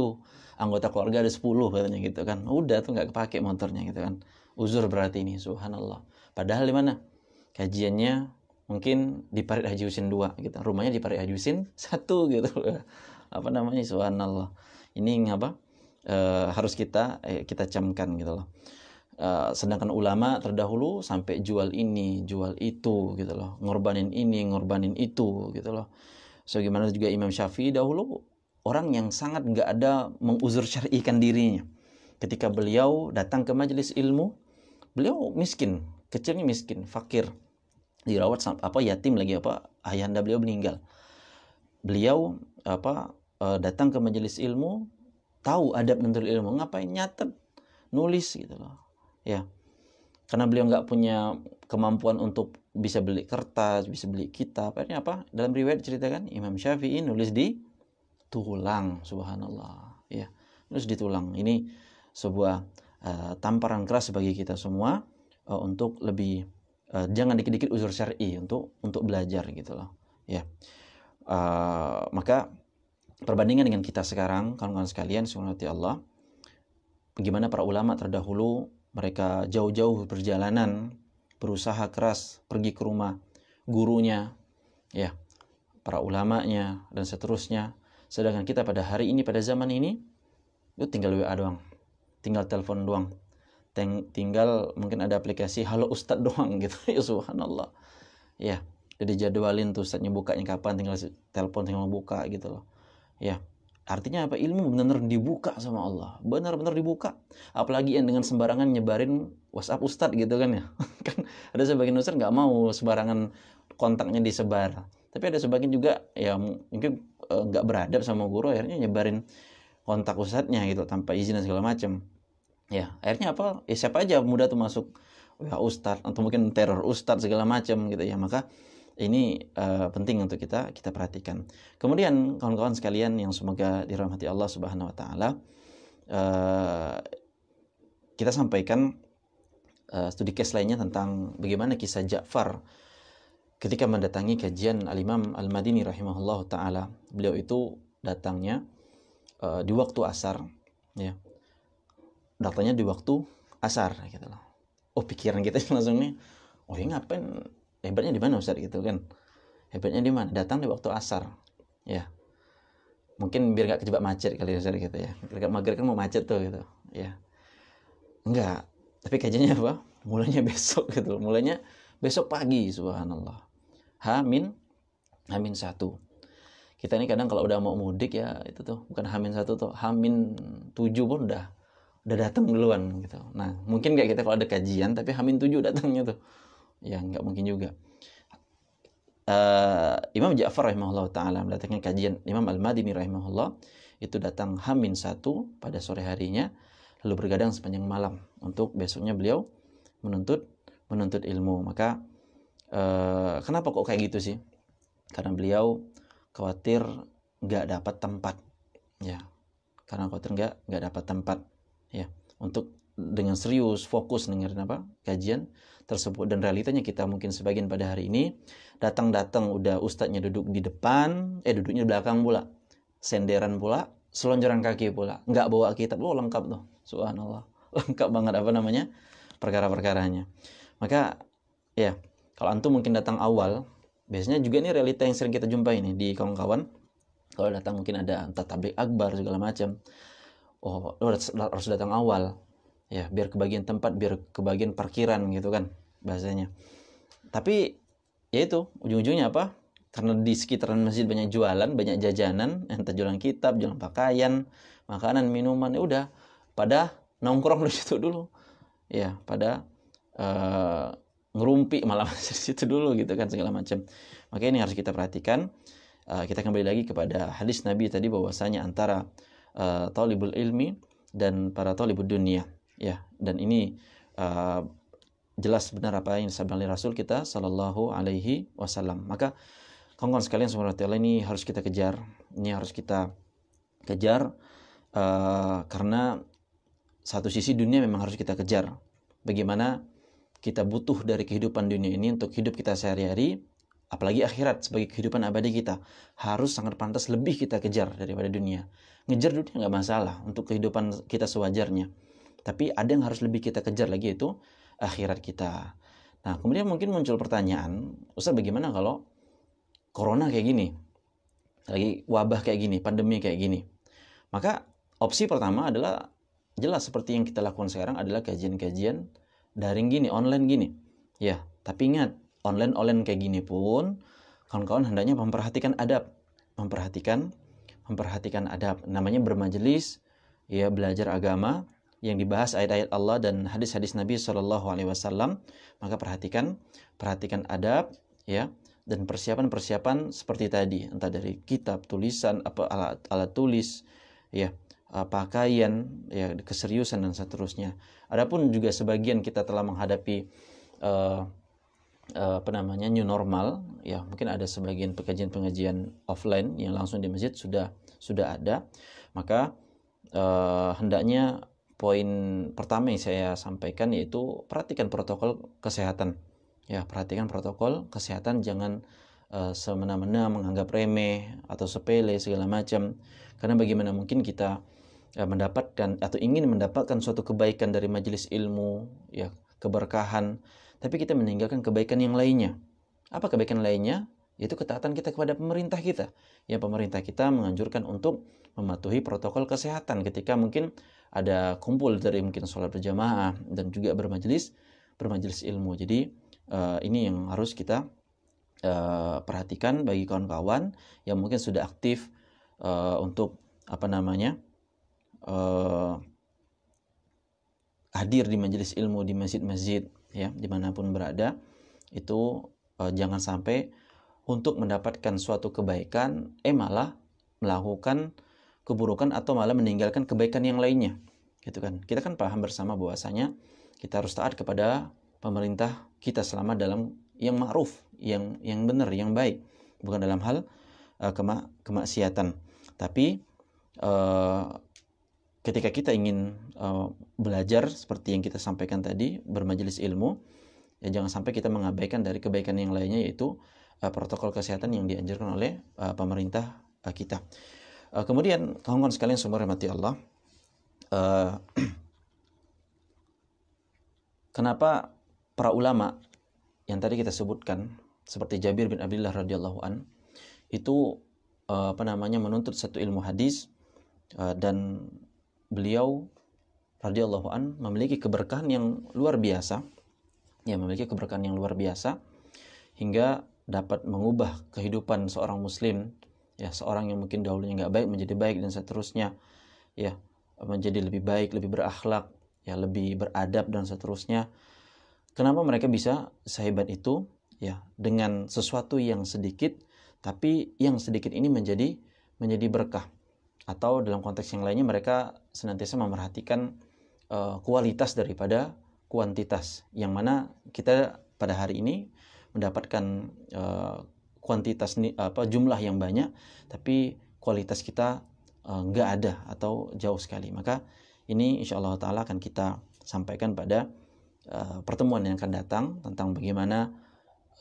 Speaker 1: anggota keluarga ada 10 katanya gitu kan. Udah tuh nggak kepake motornya gitu kan. Uzur berarti ini, subhanallah. Padahal di mana? Kajiannya mungkin di Parit Haji Husin 2 gitu. Rumahnya di Parit Haji Husin 1 gitu. Subhanallah. Ini harus kita camkan gitu loh. Sedangkan ulama terdahulu sampai jual ini, jual itu gitu loh. Ngorbanin ini, ngorbanin itu gitu loh. Sebagaimana juga Imam Syafi'i dahulu orang yang sangat nggak ada menguzur syar'ikan dirinya. Ketika beliau datang ke majelis ilmu, beliau miskin, kecilnya miskin, fakir, dirawat yatim lagi ayahanda beliau meninggal. Beliau datang ke majelis ilmu, tahu adab menuntut ilmu, ngapain nyatet, nulis gitu loh. Ya. Karena beliau nggak punya kemampuan untuk bisa beli kertas, bisa beli kitab. Akhirnya apa? Dalam riwayat ceritakan Imam Syafi'i nulis di tulang, subhanallah. Ya, nulis di tulang. Ini sebuah tamparan keras bagi kita semua untuk lebih jangan dikit-dikit uzur syar'i untuk belajar gitu loh. Ya. Maka perbandingan dengan kita sekarang, kawan-kawan sekalian, subhanallah Allah, bagaimana para ulama terdahulu, mereka jauh-jauh perjalanan, berusaha keras pergi ke rumah gurunya, ya, para ulamanya dan seterusnya. Sedangkan kita pada hari ini, pada zaman ini, itu tinggal WA doang, tinggal telepon doang, tinggal mungkin ada aplikasi halo ustadz doang gitu. Ya subhanallah. Ya, jadi jadwalin tuh ustadznya bukanya kapan, tinggal telepon, tinggal buka gitu loh. Ya, artinya apa? Ilmu benar-benar dibuka sama Allah, benar-benar dibuka. Apalagi yang dengan sembarangan nyebarin WhatsApp ustadz gitu kan ya. Kan ada sebagian ustadz nggak mau sembarangan kontaknya disebar. Tapi ada sebagian juga ya mungkin nggak beradab sama guru, akhirnya nyebarin kontak ustadznya gitu tanpa izin dan segala macam. Ya, akhirnya apa? Ya siapa aja mudah tuh masuk ya ustadz, atau mungkin teror ustadz segala macam gitu ya. Maka ini penting untuk kita perhatikan. Kemudian kawan-kawan sekalian yang semoga dirahmati Allah Subhanahu wa taala, kita sampaikan studi case lainnya tentang bagaimana kisah Ja'far ketika mendatangi kajian Al-Imam Al-Madini rahimahullah taala. Beliau itu datangnya di waktu asar, ya. Datangnya di waktu asar gitu loh. Oh, pikiran kita langsung nih, oh ya ngapain, hebatnya di mana Ustaz gitu kan? Hebatnya di mana? Datang di waktu asar, ya. Mungkin biar gak kejebak macet kali Ustaz gitu ya. Dekat maghrib kan mau macet tuh gitu, ya. Enggak, tapi kajiannya apa? Mulainya besok gitu. Mulainya besok pagi, subhanallah. Hamin 1. Kita ini kadang kalau udah mau mudik ya itu tuh bukan Hamin 1 tuh, Hamin 7 pun udah datang duluan gitu. Nah, mungkin kayak kita kalau ada kajian tapi Hamin 7 datangnya tuh. Ya nggak mungkin juga. Imam Ja'far rahimahullah ta'ala mendatangkan kajian Imam Al-Madini rahimahullah, itu datang Hamin 1 pada sore harinya, lalu bergadang sepanjang malam untuk besoknya beliau menuntut ilmu. Maka kenapa kok kayak gitu sih? Karena beliau khawatir nggak dapat tempat, ya. Karena khawatir nggak dapat tempat, ya, untuk dengan serius fokus dengerin apa kajian tersebut. Dan realitanya kita mungkin sebagian pada hari ini datang udah ustadznya duduk di depan, duduknya di belakang pula, senderan pula, selonjoran kaki pula, nggak bawa kitab. Lengkap tuh, subhanallah, lengkap banget apa namanya perkara-perkaranya. Maka ya, kalau antum mungkin datang awal, biasanya juga ini realita yang sering kita jumpai ini di kawan-kawan. Kalau datang mungkin ada entah tabligh akbar segala macam, oh lo harus datang awal, ya, biar kebagian tempat, biar kebagian parkiran gitu kan bahasanya. Tapi ya itu ujung-ujungnya apa? Karena di sekitaran masjid banyak jualan, banyak jajanan, entah jualan kitab, jualan pakaian, makanan, minuman, ya udah pada nongkrong di situ dulu, ya, pada ngerumpi malah di situ dulu gitu kan segala macam. Maka ini harus kita perhatikan. Kita kembali lagi kepada hadis Nabi tadi bahwasanya antara talibul ilmi dan para talibud dunia, ya. Dan ini jelas benar apa yang disampaikan oleh Rasul kita sallallahu alaihi wasallam. Maka kawan-kawan sekalian subhanallah, ini harus kita kejar. Ini harus kita kejar karena satu sisi dunia memang harus kita kejar. Bagaimana kita butuh dari kehidupan dunia ini untuk hidup kita sehari-hari, apalagi akhirat sebagai kehidupan abadi kita, harus sangat pantas lebih kita kejar daripada dunia. Ngejar dunia nggak masalah untuk kehidupan kita sewajarnya, tapi ada yang harus lebih kita kejar lagi, yaitu akhirat kita. Nah, kemudian mungkin muncul pertanyaan, Ustaz, bagaimana kalau corona kayak gini, lagi wabah kayak gini, pandemi kayak gini? Maka opsi pertama adalah jelas seperti yang kita lakukan sekarang adalah kajian-kajian daring gini, online gini, ya. Tapi ingat, online kayak gini pun kawan-kawan hendaknya memperhatikan adab, memperhatikan adab. Namanya bermajelis, ya, belajar agama yang dibahas ayat-ayat Allah dan hadis-hadis Nabi Shallallahu Alaihi Wasallam. Maka perhatikan adab, ya, dan persiapan seperti tadi, entah dari kitab, tulisan, apa alat tulis, ya, pakaian, ya, keseriusan dan seterusnya. Adapun juga sebagian kita telah menghadapi new normal, ya mungkin ada sebagian pengajian-pengajian offline yang langsung di masjid sudah ada, maka hendaknya poin pertama yang saya sampaikan yaitu perhatikan protokol kesehatan. Ya, perhatikan protokol kesehatan, jangan semena-mena menganggap remeh atau sepele segala macam. Karena bagaimana mungkin kita mendapatkan atau ingin mendapatkan suatu kebaikan dari majelis ilmu, ya, keberkahan, tapi kita meninggalkan kebaikan yang lainnya. Apa kebaikan lainnya? Yaitu ketaatan kita kepada pemerintah kita. Ya, pemerintah kita menganjurkan untuk mematuhi protokol kesehatan ketika mungkin ada kumpul dari mungkin sholat berjamaah dan juga bermajelis ilmu. Jadi ini yang harus kita perhatikan bagi kawan-kawan yang mungkin sudah aktif untuk hadir di majelis ilmu, di masjid-masjid, ya, dimanapun berada, itu jangan sampai untuk mendapatkan suatu kebaikan malah melakukan keburukan atau malah meninggalkan kebaikan yang lainnya, gitu kan. Kita kan paham bersama bahwasanya kita harus taat kepada pemerintah kita selama dalam yang ma'ruf, yang benar, yang baik, bukan dalam hal kemaksiatan. Tapi ketika kita ingin belajar seperti yang kita sampaikan tadi, bermajelis ilmu, ya jangan sampai kita mengabaikan dari kebaikan yang lainnya, yaitu protokol kesehatan yang dianjurkan oleh pemerintah kita. Kemudian kawan-kawan sekalian semua rahmati Allah, kenapa para ulama yang tadi kita sebutkan seperti Jabir bin Abdullah radhiyallahu an itu menuntut satu ilmu hadis, dan beliau radhiyallahu an memiliki keberkahan yang luar biasa, hingga dapat mengubah kehidupan seorang muslim, ya, seorang yang mungkin dahulunya nggak baik menjadi baik dan seterusnya, ya, menjadi lebih baik, lebih berakhlak, ya, lebih beradab dan seterusnya. Kenapa mereka bisa sehebat itu? Ya, dengan sesuatu yang sedikit, tapi yang sedikit ini menjadi berkah. Atau dalam konteks yang lainnya, mereka senantiasa memerhatikan kualitas daripada kuantitas, yang mana kita pada hari ini mendapatkan kuantitas jumlah yang banyak, tapi kualitas kita nggak ada atau jauh sekali. Maka ini insyaallah ta'ala akan kita sampaikan pada pertemuan yang akan datang, tentang bagaimana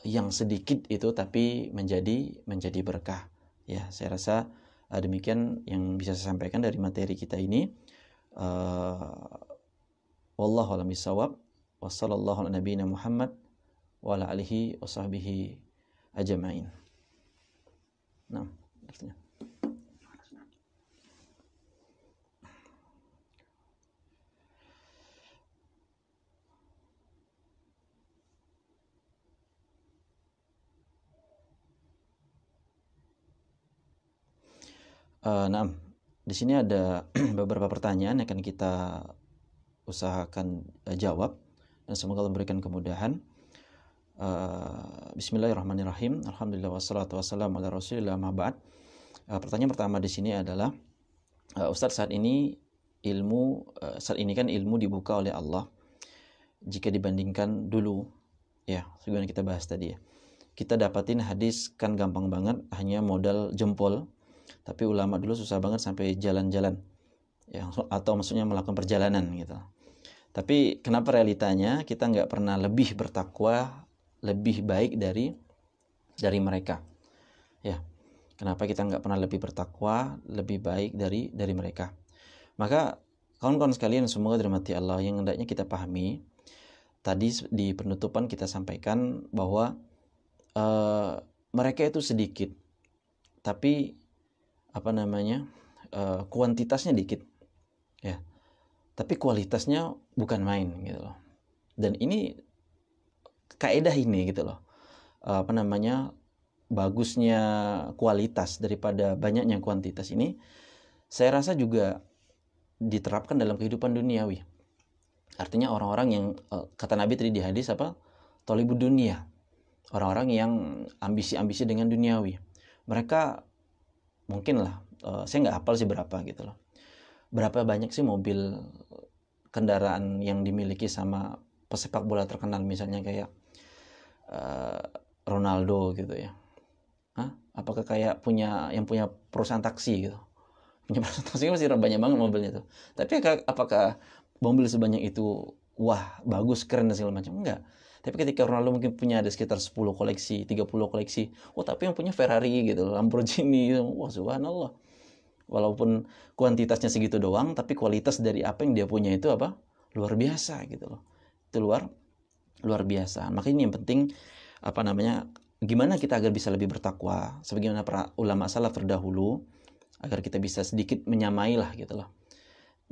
Speaker 1: yang sedikit itu tapi menjadi berkah. Ya, saya rasa demikian yang bisa saya sampaikan dari materi kita ini. Wallahu a'lam bishawab. Wassallallahu ala nabiyina Muhammad wa ala alihi wa sahbihi ajma'in. Nah, artinya nah, di sini ada beberapa pertanyaan yang akan kita usahakan jawab, dan semoga Allah memberikan kemudahan. Bismillahirrahmanirrahim. Alhamdulillah wassalatu wassalamu ala Rasulillah ma ba'd. Pertanyaan pertama di sini adalah, Ustaz, saat ini kan ilmu dibuka oleh Allah. Jika dibandingkan dulu, ya, sebagaimana kita bahas tadi, ya, kita dapatin hadis kan gampang banget, hanya modal jempol. Tapi ulama dulu susah banget sampai jalan-jalan, ya, atau maksudnya melakukan perjalanan gitu. Tapi kenapa realitanya kita nggak pernah lebih bertakwa, lebih baik dari mereka? Ya, kenapa kita nggak pernah lebih bertakwa, lebih baik dari mereka? Maka kawan-kawan sekalian semoga dirahmati Allah, yang hendaknya kita pahami, tadi di penutupan kita sampaikan bahwa mereka itu sedikit, tapi kuantitasnya dikit, ya, tapi kualitasnya bukan main gitu loh. Dan ini kaidah ini gitu loh, bagusnya kualitas daripada banyaknya kuantitas ini, saya rasa juga diterapkan dalam kehidupan duniawi. Artinya orang-orang yang kata Nabi tadi di hadis thalibud dunia, orang-orang yang ambisi dengan duniawi, mereka mungkin lah, saya nggak hafal sih berapa gitu loh, berapa banyak sih mobil, kendaraan yang dimiliki sama pesepak bola terkenal, misalnya kayak eh, Ronaldo gitu ya. Hah? Apakah kayak yang punya perusahaan taksi gitu? Punya perusahaan taksi pasti banyak banget mobilnya tuh. Tapi apakah mobil sebanyak itu wah bagus keren dan segala macam? Enggak. Tapi ketika Ronaldo mungkin punya ada sekitar 10 koleksi, 30 koleksi. Oh, tapi yang punya Ferrari gitu, Lamborghini gitu. Wah, subhanallah. Walaupun kuantitasnya segitu doang, tapi kualitas dari apa yang dia punya itu apa? Luar biasa gitu loh. Itu luar biasa. Maka ini yang penting apa namanya? Gimana kita agar bisa lebih bertakwa sebagaimana para ulama salaf terdahulu, agar kita bisa sedikit menyamai lah gitu loh.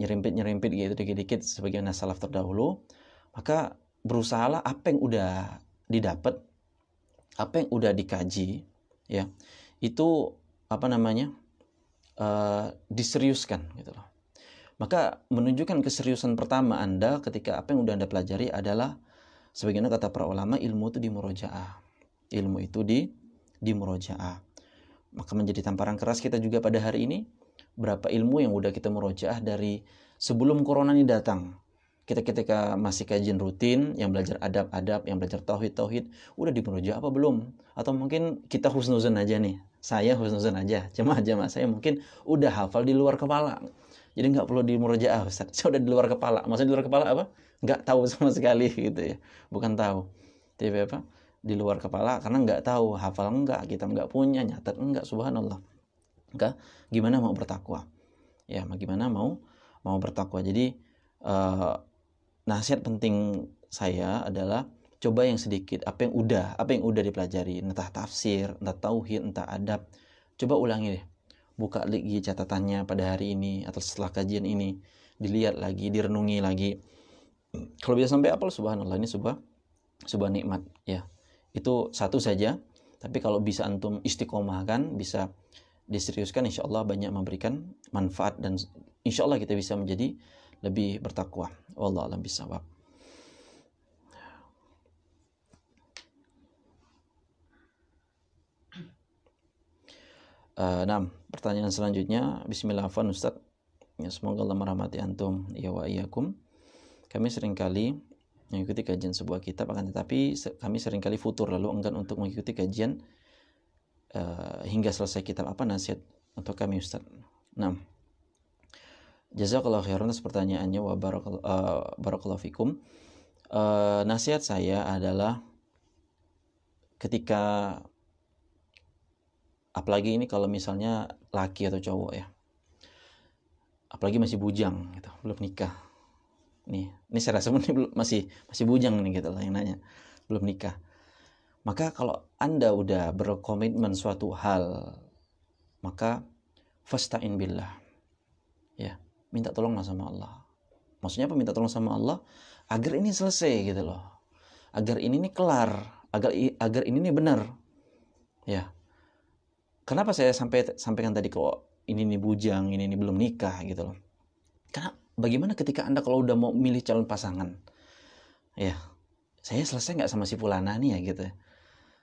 Speaker 1: Nyerimpit gitu dikit-dikit sebagaimana salaf terdahulu. Maka berusahalah apa yang udah didapat, apa yang udah dikaji ya. Itu apa namanya? Diseriuskan gitu loh. Maka menunjukkan keseriusan pertama Anda ketika apa yang udah Anda pelajari adalah sebagaimana kata para ulama, ilmu itu di murojaah. Ilmu itu di murojaah. Maka menjadi tamparan keras kita juga pada hari ini, berapa ilmu yang udah kita murojaah dari sebelum corona ini datang. Kita ketika masih kajian rutin, yang belajar adab-adab, yang belajar tauhid-tauhid, udah di murojaah apa belum? Atau mungkin kita husnuzon aja nih. Saya husnuzon aja. Jemaah-jemaah saya mungkin udah hafal di luar kepala. Jadi nggak perlu di murojaah, Ustaz. Saya udah di luar kepala. Maksudnya di luar kepala apa? Nggak tahu sama sekali gitu ya. Bukan tahu. Tapi apa? Di luar kepala karena nggak tahu, hafal enggak, kita nggak punya, nyatet enggak, subhanallah. Maka gimana mau bertakwa? Ya, gimana mau bertakwa. Jadi nasihat penting saya adalah coba yang sedikit, apa yang udah dipelajari, entah tafsir, entah tauhid, entah adab, coba ulangi deh. Buka lagi catatannya pada hari ini atau setelah kajian ini, dilihat lagi, direnungi lagi. Kalau bisa sampai hafal, subhanallah, ini sebuah nikmat ya. Itu satu saja, tapi kalau bisa antum istiqomahkan, bisa diseriuskan, insya Allah banyak memberikan manfaat dan insya Allah kita bisa menjadi lebih bertakwa. Wallahu a'lam bishawab. Nah, pertanyaan selanjutnya, Bismillahirrahmanirrahim Ustaz. Ya, semoga Allah merahmati antum ya wa iyyakum. Kami seringkali mengikuti kajian sebuah kitab, akan tetapi kami seringkali futur lalu enggan untuk mengikuti kajian hingga selesai kitab. Apa nasihat untuk kami Ustaz? Nah, jazakallahu khairan atas pertanyaannya wa barakallahu fikum. Nasihat saya adalah ketika, apalagi ini kalau misalnya laki atau cowok ya, apalagi masih bujang gitu, belum nikah. Ini saya rasa ini masih bujang nih gitu lah yang nanya, belum nikah. Maka kalau Anda udah berkomitmen suatu hal, maka fasta'in billah. Ya, minta tolonglah sama Allah. Maksudnya apa minta tolong sama Allah? Agar ini selesai gitu loh. Agar ini nih kelar, agar ini nih benar. Ya. Kenapa saya sampaikan tadi kok ini nih bujang, ini nih belum nikah gitu loh. Karena bagaimana ketika Anda kalau udah mau milih calon pasangan? Ya. Saya selesai nggak sama si Fulana nih ya gitu.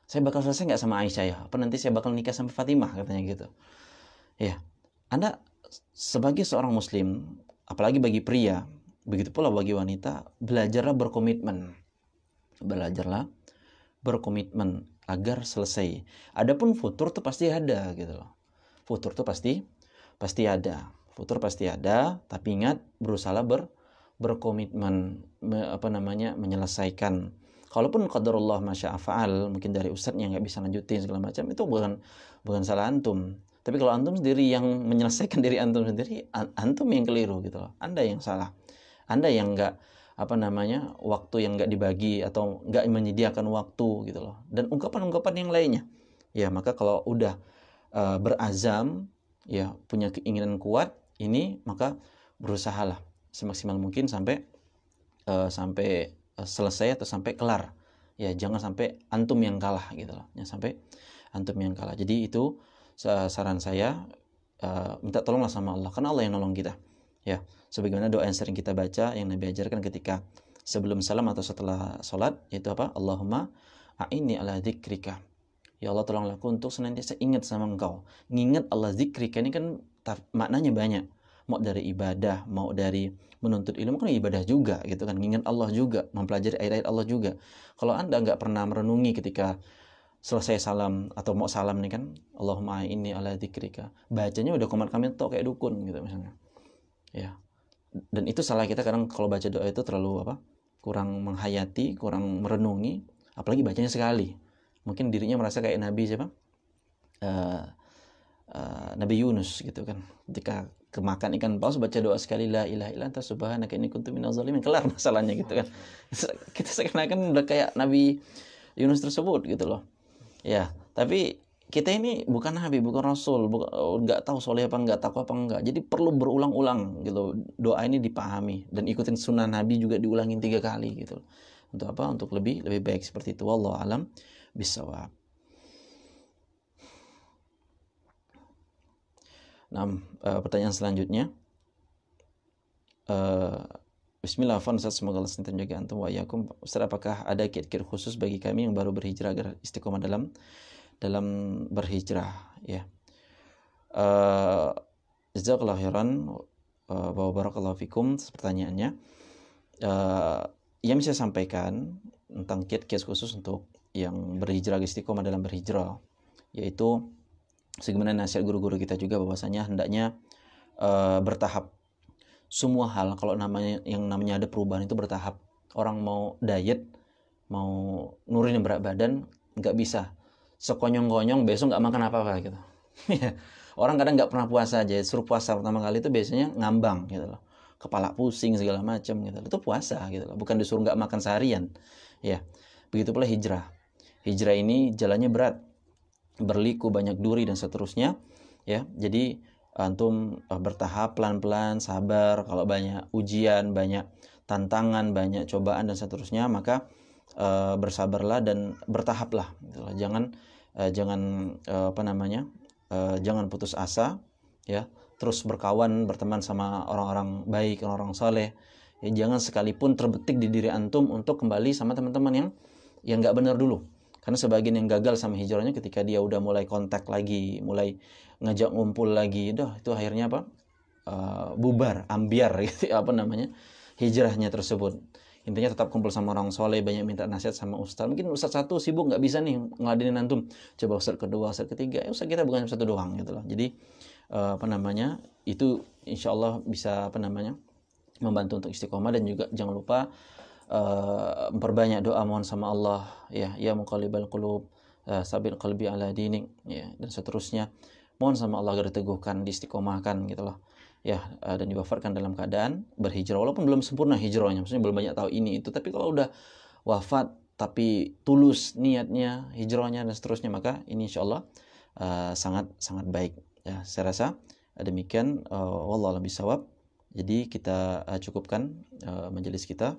Speaker 1: Saya bakal selesai nggak sama Aisyah ya? Apa nanti saya bakal nikah sama Fatimah katanya gitu. Ya. Anda sebagai seorang muslim, apalagi bagi pria, begitu pula bagi wanita, belajarlah berkomitmen agar selesai. Adapun futur tuh pasti ada gitu loh. Futur tuh pasti ada. Futur pasti ada, tapi ingat berusaha berkomitmen menyelesaikan. Kalaupun qadarullah masya fa'al, mungkin dari ustadznya nggak bisa lanjutin segala macam, itu bukan salah antum. Tapi kalau antum sendiri yang menyelesaikan diri antum sendiri, antum yang keliru gitu loh. Anda yang salah. Anda yang nggak waktu yang nggak dibagi atau nggak menyediakan waktu gitu loh. Dan ungkapan-ungkapan yang lainnya. Ya, maka kalau udah berazam, ya punya keinginan kuat ini, maka berusahalah semaksimal mungkin sampai selesai atau sampai kelar. Ya, jangan sampai antum yang kalah gitu loh. Jangan sampai antum yang kalah. Jadi itu saran saya, minta tolonglah sama Allah, karena Allah yang nolong kita. Ya, sebagaimana doa yang sering kita baca yang Nabi ajarkan ketika sebelum salam atau setelah sholat, yaitu apa? Allahumma a'inni ala dzikrika. Ya Allah, tolonglah aku untuk senantiasa ingat sama Engkau. Ngingat Allah, zikrika ini kan maknanya banyak. mau dari ibadah, mau dari menuntut ilmu kan ibadah juga gitu kan, mengingat Allah juga, mempelajari ayat-ayat Allah juga. Kalau Anda nggak pernah merenungi ketika selesai salam atau mau salam nih kan, Allahumma inni ala dzikrika, bacanya udah komat kamit tok kayak dukun gitu misalnya. Ya. Dan itu salah kita kadang kalau baca doa itu terlalu kurang menghayati, kurang merenungi, apalagi bacanya sekali. Mungkin dirinya merasa kayak Nabi siapa? Nabi Yunus gitu kan, ketika kemakan ikan paus baca doa sekali, la ilaha illa anta subhanaka inni kuntu minaz zalimin, kelar masalahnya gitu kan. Kita seakan-akan udah kayak Nabi Yunus tersebut gitu loh ya. Tapi kita ini bukan nabi, bukan rasul, nggak tahu soleh apa enggak, takwa apa enggak. Jadi perlu berulang-ulang gitu doa ini dipahami, dan ikutin sunnah Nabi juga diulangin 3 kali gitu. Untuk apa? Untuk lebih baik seperti itu. Wallahu alam bisawab. Nah, pertanyaan selanjutnya. Bismillah, Ustaz, semoga Allah senantiasa menjaga antum wa iyyakum. Ustaz, apakah ada kiat-kiat khusus bagi kami yang baru berhijrah agar istiqomah dalam berhijrah ya? Jazakallahu khairan wa barakallahu fikum. Pertanyaannya, yang bisa saya sampaikan tentang kiat-kiat khusus untuk yang berhijrah istiqomah dalam berhijrah, yaitu sebagaimana nasihat guru-guru kita juga, bahwasanya hendaknya bertahap. Semua hal kalau namanya ada perubahan itu bertahap. Orang mau diet, mau nurunin berat badan, nggak bisa sekonyong-konyong besok nggak makan apa-apa gitu. Orang kadang nggak pernah puasa aja, suruh puasa pertama kali itu biasanya ngambang gitu loh, kepala pusing segala macam gitu. Itu puasa gitu loh, bukan disuruh nggak makan seharian. Ya, begitu pula hijrah. Hijrah ini jalannya berat, berliku, banyak duri dan seterusnya. Ya, jadi antum bertahap, pelan-pelan, sabar. Kalau banyak ujian, banyak tantangan, banyak cobaan dan seterusnya, maka bersabarlah dan bertahaplah. Jangan jangan putus asa, ya. Terus berkawan, berteman sama orang-orang baik, orang-orang soleh. Ya, jangan sekalipun terbetik di diri antum untuk kembali sama teman-teman yang nggak benar dulu. Karena sebagian yang gagal sama hijrahnya ketika dia udah mulai kontak lagi, mulai ngajak ngumpul lagi, itu akhirnya bubar, ambiar gitu, hijrahnya tersebut. Intinya tetap kumpul sama orang soleh, banyak minta nasihat sama ustaz. Mungkin ustaz satu sibuk nggak bisa nih ngeladenin antum, coba ustaz kedua, ustaz ketiga. Ustaz kita bukan satu doang gitu loh. Jadi itu insya Allah bisa membantu untuk istiqomah. Dan juga jangan lupa memperbanyak doa, mohon sama Allah, ya muqallibal qulub, sabit qalbi ala dinik, ya, dan seterusnya. Mohon sama Allah agar diteguhkan, diistiqomahkan gitu loh. Ya, dan diwafatkan dalam keadaan berhijrah, walaupun belum sempurna hijrahnya, maksudnya belum banyak tahu ini itu, tapi kalau udah wafat tapi tulus niatnya, hijrahnya dan seterusnya, maka ini insyaallah sangat baik. Ya, saya rasa demikian, wallahu a'lam bishawab. Jadi kita cukupkan majelis kita.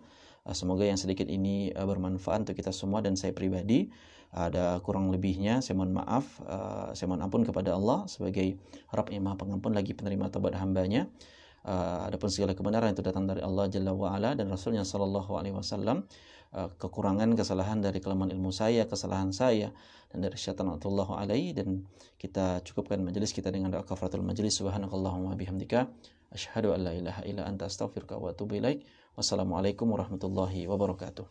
Speaker 1: Semoga yang sedikit ini bermanfaat untuk kita semua dan saya pribadi. Ada kurang lebihnya saya mohon maaf, saya mohon ampun kepada Allah sebagai Rabb yang Maha Pengampun lagi penerima taubat hambanya. Adapun segala kebenaran itu datang dari Allah Jalla wa Ala dan Rasulnya Sallallahu Alaihi Wasallam. Kekurangan, kesalahan dari kelemahan ilmu saya, kesalahan saya, dan dari syaitan Allahu alaihi. Dan kita cukupkan majelis kita dengan doa kafaratul majelis. Subhanakallahumma bihamdika asyhadu an la ilaha illa anta astaghfiruka wa atubu ilaik. Wassalamualaikum warahmatullahi wabarakatuh.